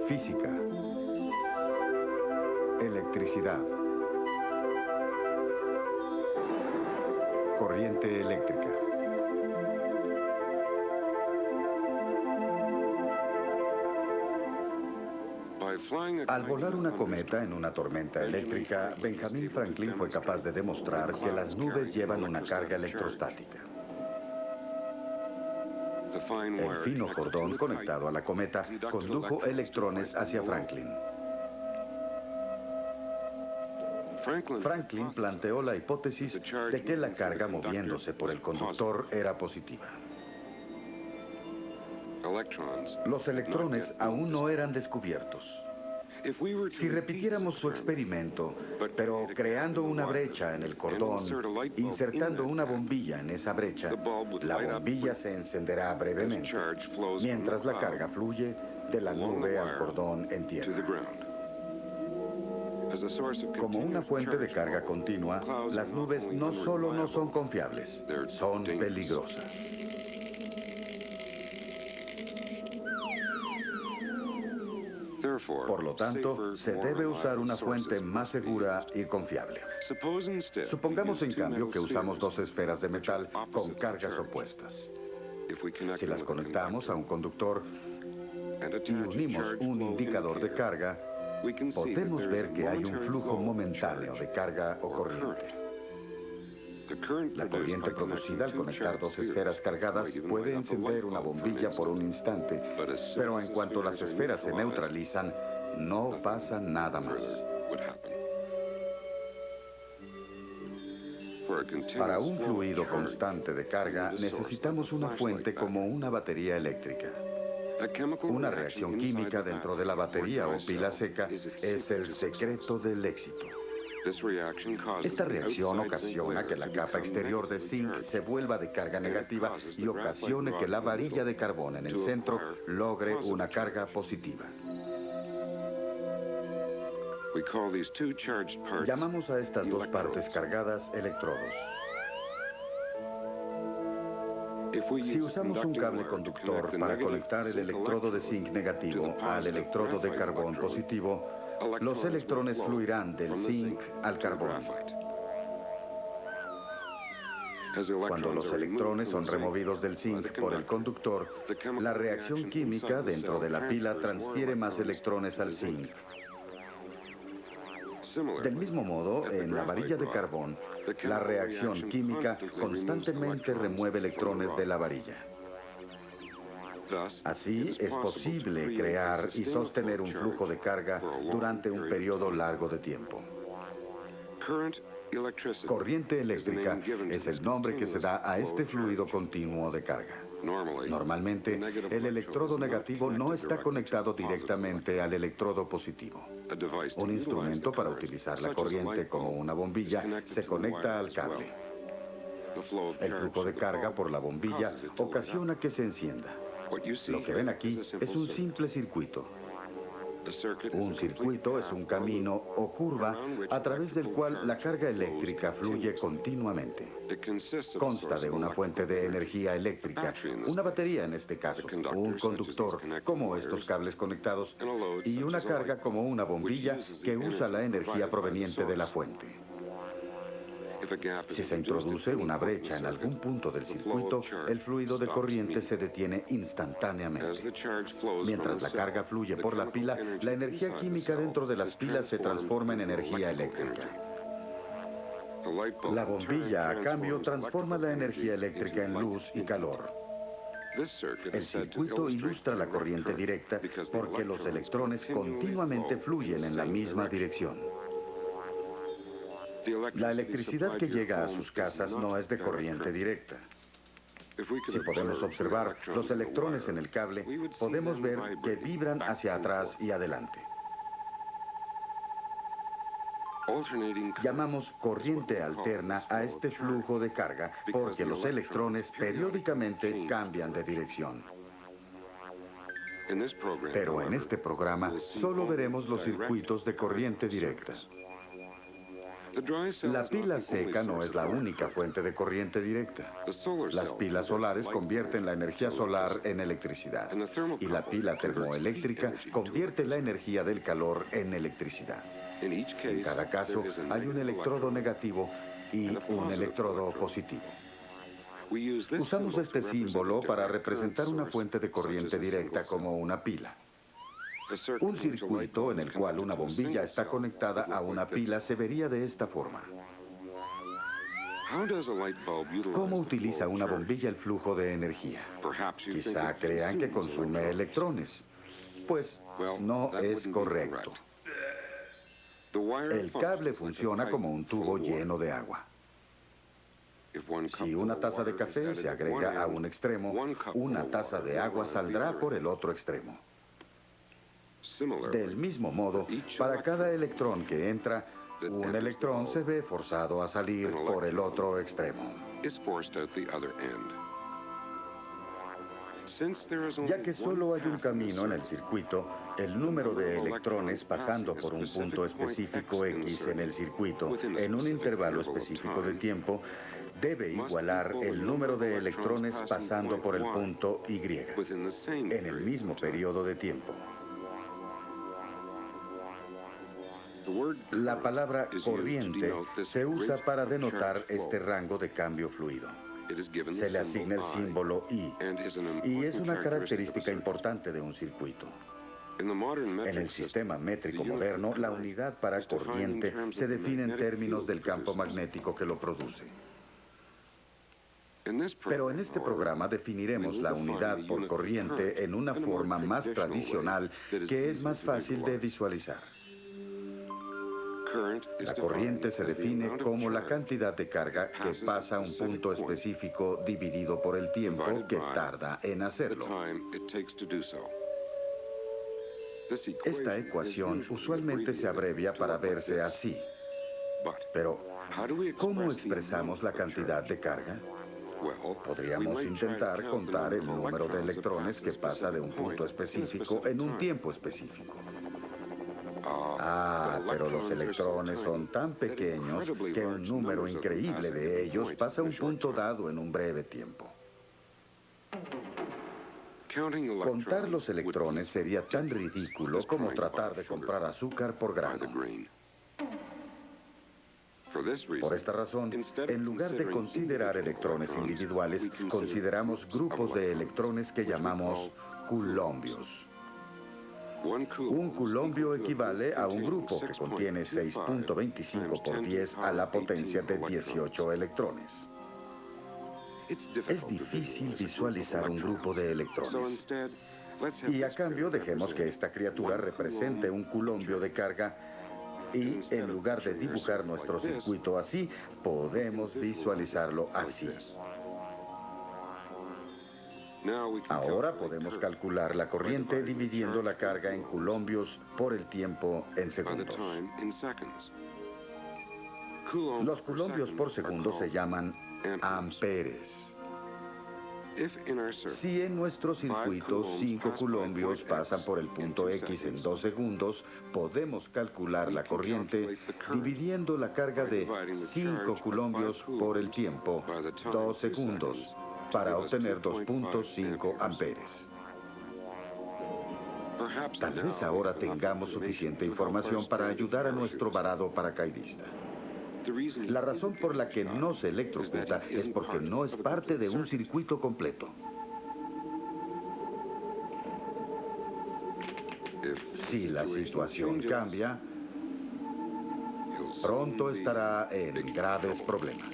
Física. Electricidad. Corriente eléctrica. Al volar una cometa en una tormenta eléctrica, Benjamin Franklin fue capaz de demostrar que las nubes llevan una carga electrostática. El fino cordón conectado a la cometa condujo electrones hacia Franklin. Franklin planteó la hipótesis de que la carga moviéndose por el conductor era positiva. Los electrones aún no eran descubiertos. Si repitiéramos su experimento, pero creando una brecha en el cordón, insertando una bombilla en esa brecha, la bombilla se encenderá brevemente, mientras la carga fluye de la nube al cordón en tierra. Como una fuente de carga continua, las nubes no solo no son confiables, son peligrosas. Por lo tanto, se debe usar una fuente más segura y confiable. Supongamos, en cambio, que usamos dos esferas de metal con cargas opuestas. Si las conectamos a un conductor y unimos un indicador de carga, podemos ver que hay un flujo momentáneo de carga o corriente. La corriente producida al conectar dos esferas cargadas puede encender una bombilla por un instante, pero en cuanto las esferas se neutralizan, no pasa nada más. Para un fluido constante de carga, necesitamos una fuente como una batería eléctrica. Una reacción química dentro de la batería o pila seca es el secreto del éxito. Esta reacción ocasiona que la capa exterior de zinc se vuelva de carga negativa y ocasione que la varilla de carbón en el centro logre una carga positiva. Llamamos a estas dos partes cargadas electrodos. Si usamos un cable conductor para conectar el electrodo de zinc negativo al electrodo de carbón positivo, los electrones fluirán del zinc al carbón. Cuando los electrones son removidos del zinc por el conductor, la reacción química dentro de la pila transfiere más electrones al zinc. Del mismo modo, en la varilla de carbón, la reacción química constantemente remueve electrones de la varilla. Así, es posible crear y sostener un flujo de carga durante un periodo largo de tiempo. Corriente eléctrica es el nombre que se da a este fluido continuo de carga. Normalmente, el electrodo negativo no está conectado directamente al electrodo positivo. Un instrumento para utilizar la corriente como una bombilla se conecta al cable. El flujo de carga por la bombilla ocasiona que se encienda. Lo que ven aquí es un simple circuito. Un circuito es un camino o curva a través del cual la carga eléctrica fluye continuamente. Consta de una fuente de energía eléctrica, una batería en este caso, un conductor, como estos cables conectados, y una carga como una bombilla que usa la energía proveniente de la fuente. Si se introduce una brecha en algún punto del circuito, el fluido de corriente se detiene instantáneamente. Mientras la carga fluye por la pila, la energía química dentro de las pilas se transforma en energía eléctrica. La bombilla, a cambio, transforma la energía eléctrica en luz y calor. El circuito ilustra la corriente directa porque los electrones continuamente fluyen en la misma dirección. La electricidad que llega a sus casas no es de corriente directa. Si podemos observar los electrones en el cable, podemos ver que vibran hacia atrás y adelante. Llamamos corriente alterna a este flujo de carga porque los electrones periódicamente cambian de dirección. Pero en este programa solo veremos los circuitos de corriente directa. La pila seca no es la única fuente de corriente directa. Las pilas solares convierten la energía solar en electricidad y la pila termoeléctrica convierte la energía del calor en electricidad. En cada caso hay un electrodo negativo y un electrodo positivo. Usamos este símbolo para representar una fuente de corriente directa como una pila. Un circuito en el cual una bombilla está conectada a una pila se vería de esta forma. ¿Cómo utiliza una bombilla el flujo de energía? Quizá crean que consume electrones. Pues no es correcto. El cable funciona como un tubo lleno de agua. Si una taza de café se agrega a un extremo, una taza de agua saldrá por el otro extremo. Del mismo modo, para cada electrón que entra, un electrón se ve forzado a salir por el otro extremo. Ya que solo hay un camino en el circuito, el número de electrones pasando por un punto específico X en el circuito en un intervalo específico de tiempo debe igualar el número de electrones pasando por el punto Y en el mismo periodo de tiempo. La palabra corriente se usa para denotar este rango de cambio fluido. Se le asigna el símbolo I, y es una característica importante de un circuito. En el sistema métrico moderno, la unidad para corriente se define en términos del campo magnético que lo produce. Pero en este programa definiremos la unidad por corriente en una forma más tradicional que es más fácil de visualizar. La corriente se define como la cantidad de carga que pasa a un punto específico dividido por el tiempo que tarda en hacerlo. Esta ecuación usualmente se abrevia para verse así. Pero, ¿cómo expresamos la cantidad de carga? Podríamos intentar contar el número de electrones que pasa de un punto específico en un tiempo específico. Pero los electrones son tan pequeños que un número increíble de ellos pasa a un punto dado en un breve tiempo. Contar los electrones sería tan ridículo como tratar de comprar azúcar por grano. Por esta razón, en lugar de considerar electrones individuales, consideramos grupos de electrones que llamamos coulombios. Un coulombio equivale a un grupo que contiene 6.25 por 10 a la potencia de 18 electrones. Es difícil visualizar un grupo de electrones. Y a cambio dejemos que esta criatura represente un coulombio de carga y en lugar de dibujar nuestro circuito así, podemos visualizarlo así. Ahora podemos calcular la corriente dividiendo la carga en coulombios por el tiempo en segundos. Los coulombios por segundo se llaman amperes. Si en nuestro circuito 5 coulombios pasan por el punto X en 2 segundos, podemos calcular la corriente dividiendo la carga de 5 coulombios por el tiempo, 2 segundos, para obtener 2.5 amperes. Tal vez ahora tengamos suficiente información para ayudar a nuestro varado paracaidista. La razón por la que no se electrocuta es porque no es parte de un circuito completo. Si la situación cambia, pronto estará en graves problemas.